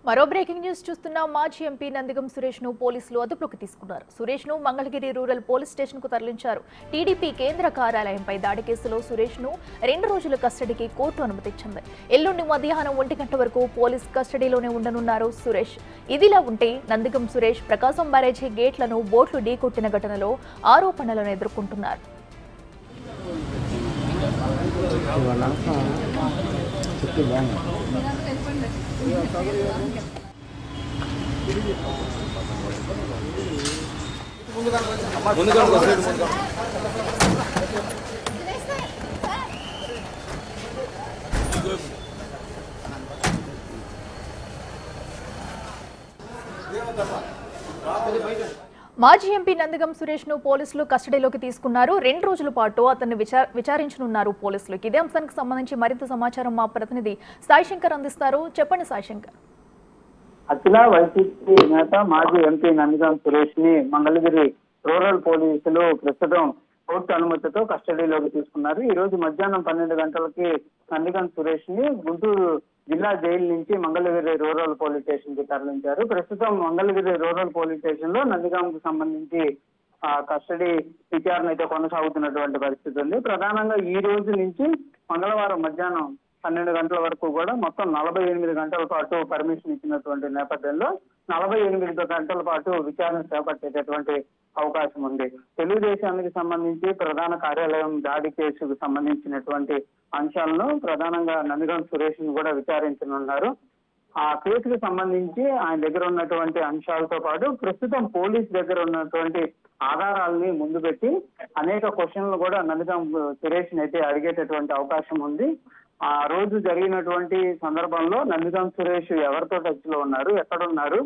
మరో breaking news చూస్తున్నాం. మాజీ ఎంపీ నందిగం సురేష్ ను పోలీసులు అదుపులోకి తీసుకున్నారు. సురేష్ ను మంగళగిరి రూరల్ పోలీస్ స్టేషన్ కు తరలించారు. టీడీపీ కేంద్ర కార్యాలయంపై దాడి కేసులో సురేష్ ను 2 రోజుల కస్టడీకి కోర్టు అనుమతిచ్చింది. ఎల్లుండి మధ్యాహ్నం 1 గంట వరకు పోలీస్ కస్టడీలోనే ఉండనున్నారు సురేష్. ఇదిలా ఉంటే నందిగం సురేష్ ప్రకాశం బ్యారేజీ గేట్లను బోట్లు ఢీకొట్టిన ఘటనలో ఆరోపణలను ఎదుర్కొంటున్నారు. మాజీ ఎంపీ నందిగం సురేష్ ను పోలీసులు కస్టడీలోకి తీసుకున్నారు. 2 రోజుల పాటు అతన్ని విచారించనున్నారు పోలీసులు. ఇదే అంశానికి సంబంధించి మరింత సమాచారం మా ప్రతినిధి సాయి శంకర్ అందిస్తారు. చెప్పండి సాయి శంకర్. అఖిల వైసీపీ నేత మాజీ ఎంపీ నందిగం సురేష్ ని మంగళగిరి రూరల్ పోలీసులు ప్రస్తుతం కోర్టు అనుమతితో కస్టడీలోకి తీసుకున్నారు. ఈ రోజు మధ్యాహ్నం 12 గంటలకి నందిగం సురేష్ ని గుంటూరు జిల్లా జైలు నుంచి మంగళగిరి రూరల్ పోలీస్ స్టేషన్ కి తరలించారు. ప్రస్తుతం మంగళగిరి రూరల్ పోలీస్ స్టేషన్ లో నందిగంకు సంబంధించి కస్టడీ విచారణ అయితే కొనసాగుతున్నటువంటి పరిస్థితి ఉంది. ప్రధానంగా ఈ రోజు నుంచి మంగళవారం మధ్యాహ్నం 12 గంటల వరకు కూడా మొత్తం 48 గంటల పాటు పర్మిషన్ ఇచ్చినటువంటి నేపథ్యంలో 48 గంటల పాటు విచారణ చేపట్టేటటువంటి అవకాశం ఉంది. తెలుగుదేశానికి సంబంధించి ప్రధాన కార్యాలయం దాడి కేసుకు సంబంధించినటువంటి అంశాలను ప్రధానంగా నందిగం సురేష్ ను కూడా విచారించనున్నారు. ఆ కేసుకు సంబంధించి ఆయన దగ్గర ఉన్నటువంటి అంశాలతో పాటు ప్రస్తుతం పోలీస్ దగ్గర ఉన్నటువంటి ఆధారాలని ముందు పెట్టి అనేక క్వశ్చన్లు కూడా నందిగం సురేష్ ని అయితే అడిగేటటువంటి అవకాశం ఉంది. ఆ రోజు జరిగినటువంటి సందర్భంలో నందిగం సురేష్ ఎవరితో టచ్ లో ఉన్నారు, ఎక్కడున్నారు,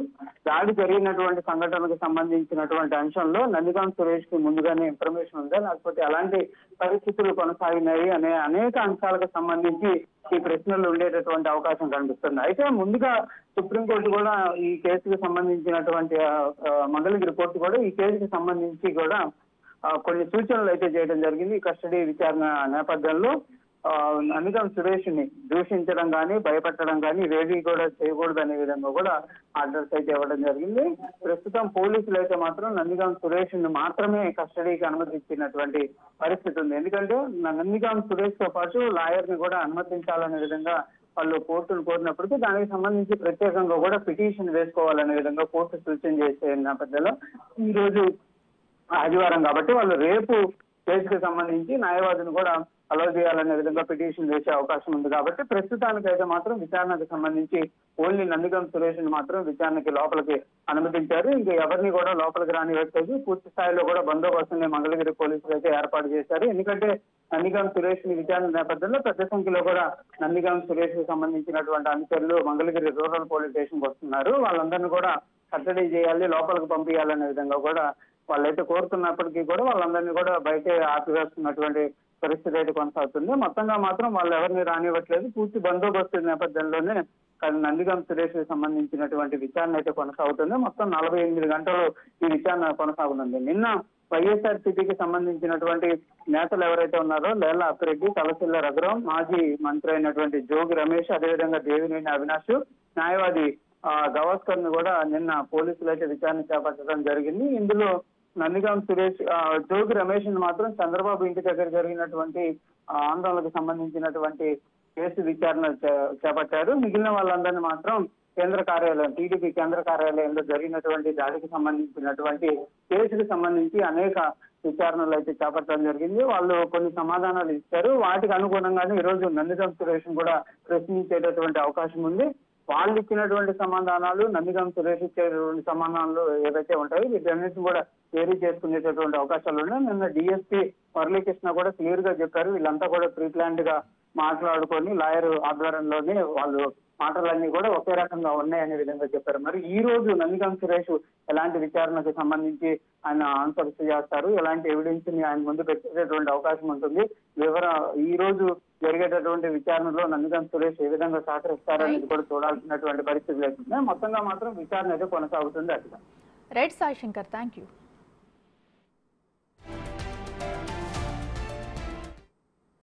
దాడి జరిగినటువంటి సంఘటనకు సంబంధించినటువంటి అంశంలో నందిగం సురేష్ కి ముందుగానే ఇన్ఫర్మేషన్ ఉందా, లేకపోతే ఎలాంటి పరిస్థితులు కొనసాగినాయి అనే అనేక అంశాలకు సంబంధించి ఈ ప్రశ్నలు ఉండేటటువంటి అవకాశం కనిపిస్తుంది. అయితే ముందుగా సుప్రీంకోర్టు కూడా ఈ కేసుకు సంబంధించినటువంటి మంగళగిరి కోర్టు కూడా ఈ కేసుకు సంబంధించి కూడా కొన్ని సూచనలు అయితే చేయడం జరిగింది. కస్టడీ విచారణ నేపథ్యంలో నందిగం సురేష్ ని దూషించడం కానీ భయపెట్టడం కానీ ఇవేవి కూడా చేయకూడదు అనే విధంగా కూడా ఆర్డర్స్ అయితే ఇవ్వడం జరిగింది. ప్రస్తుతం పోలీసులు అయితే మాత్రం నందిగం సురేష్ ని మాత్రమే కస్టడీకి అనుమతించినటువంటి పరిస్థితి ఉంది. ఎందుకంటే నందిగం సురేష్ తో పాటు లాయర్ ని కూడా అనుమతించాలనే విధంగా వాళ్ళు కోర్టును కోరినప్పటికీ దానికి సంబంధించి ప్రత్యేకంగా కూడా పిటిషన్ వేసుకోవాలనే విధంగా కోర్టు సూచన చేసే నేపథ్యంలో ఈ రోజు ఆదివారం కాబట్టి వాళ్ళు రేపు కేసుకు సంబంధించి న్యాయవాదిని కూడా అలో చేయాలనే విధంగా పిటిషన్ వేసే అవకాశం ఉంది. కాబట్టి ప్రస్తుతానికైతే మాత్రం విచారణకు సంబంధించి ఓన్లీ నందిగం సురేష్ ని మాత్రం విచారణకి లోపలికి అనుమతించారు. ఇంకా ఎవరిని కూడా లోపలికి రానివ్వట్లేదు. పూర్తి స్థాయిలో కూడా బందోబస్తుని మంగళగిరి పోలీసులు అయితే ఏర్పాటు చేశారు. ఎందుకంటే నందిగం సురేష్ ని విచారణ నేపథ్యంలో పెద్ద సంఖ్యలో కూడా నందిగం సురేష్ కి సంబంధించినటువంటి అనుచరులు మంగళగిరి రూరల్ పోలీస్ స్టేషన్ కి వస్తున్నారు. వాళ్ళందరినీ కూడా కట్టడి చేయాలి, లోపలికి పంపించాలనే విధంగా కూడా వాళ్ళైతే కోరుతున్నప్పటికీ కూడా వాళ్ళందరినీ కూడా బయటే ఆపివేస్తున్నటువంటి పరిస్థితి అయితే కొనసాగుతుంది. మొత్తంగా మాత్రం వాళ్ళు ఎవరిని రానివ్వట్లేదు. పూర్తి బందోబస్తు నేపథ్యంలోనే నందిగం సురేష్ కి సంబంధించినటువంటి విచారణ అయితే కొనసాగుతుంది. మొత్తం 48 గంటలు ఈ విచారణ కొనసాగుతుంది. నిన్న వైఎస్ఆర్సీపీకి సంబంధించినటువంటి నేతలు ఎవరైతే ఉన్నారో లేళ్ల అప్పిరెడ్డి, తలసిల్ల రఘురాం, మాజీ మంత్రి అయినటువంటి జోగి రమేష్, అదేవిధంగా దేవినేని అవినాష్, న్యాయవాది గవాస్కర్ ని కూడా నిన్న పోలీసులు అయితే విచారణ చేపట్టడం జరిగింది. ఇందులో నందిగం సురేష్, జోగి రమేష్ ని మాత్రం చంద్రబాబు ఇంటి దగ్గర జరిగినటువంటి ఆందోళనకు సంబంధించినటువంటి కేసు విచారణ చేపట్టారు. మిగిలిన వాళ్ళందరినీ మాత్రం కేంద్ర కార్యాలయం, టీడీపీ కేంద్ర కార్యాలయంలో జరిగినటువంటి దాడికి సంబంధించినటువంటి కేసుకు సంబంధించి అనేక విచారణలు అయితే చేపట్టడం జరిగింది. వాళ్ళు కొన్ని సమాధానాలు ఇచ్చారు. వాటికి అనుగుణంగానే ఈ రోజు నందిగం సురేష్ కూడా ప్రశ్నించేటటువంటి అవకాశం ఉంది. వాళ్ళు ఇచ్చినటువంటి సమాధానాలు, నందిగం సురేష్ ఇచ్చేటువంటి సమాధానాలు ఏవైతే ఉంటాయో వీటన్నిటిని కూడా వేరీ చేసుకునేటటువంటి అవకాశాలు ఉన్నాయి. నిన్న డిఎస్పీ మురళీకృష్ణ కూడా క్లియర్ గా చెప్పారు, వీళ్ళంతా కూడా ప్రీ ప్లాన్డ్ గా మాట్లాడుకొని లాయర్ ఆధ్వర్యంలోనే వాళ్ళు మాటలన్నీ కూడా ఒకే రకంగా ఉన్నాయనే విధంగా చెప్పారు. మరి ఈ రోజు నందిగం సురేష్ ఎలాంటి విచారణకు సంబంధించి ఆయన ఆన్సర్స్ చేస్తారు, ఎలాంటి ఎవిడెన్స్ ని ఆయన ముందు పెట్టేటటువంటి అవకాశం ఉంటుంది, ఈ రోజు జరిగేటటువంటి విచారణలో నందిగం సురేష్ ఏ విధంగా సహకరిస్తారనేది కూడా చూడాల్సినటువంటి పరిస్థితులు అవుతుంది. మొత్తంగా మాత్రం విచారణ అయితే కొనసాగుతుంది. అట్లా right Sai Shankar, thank you.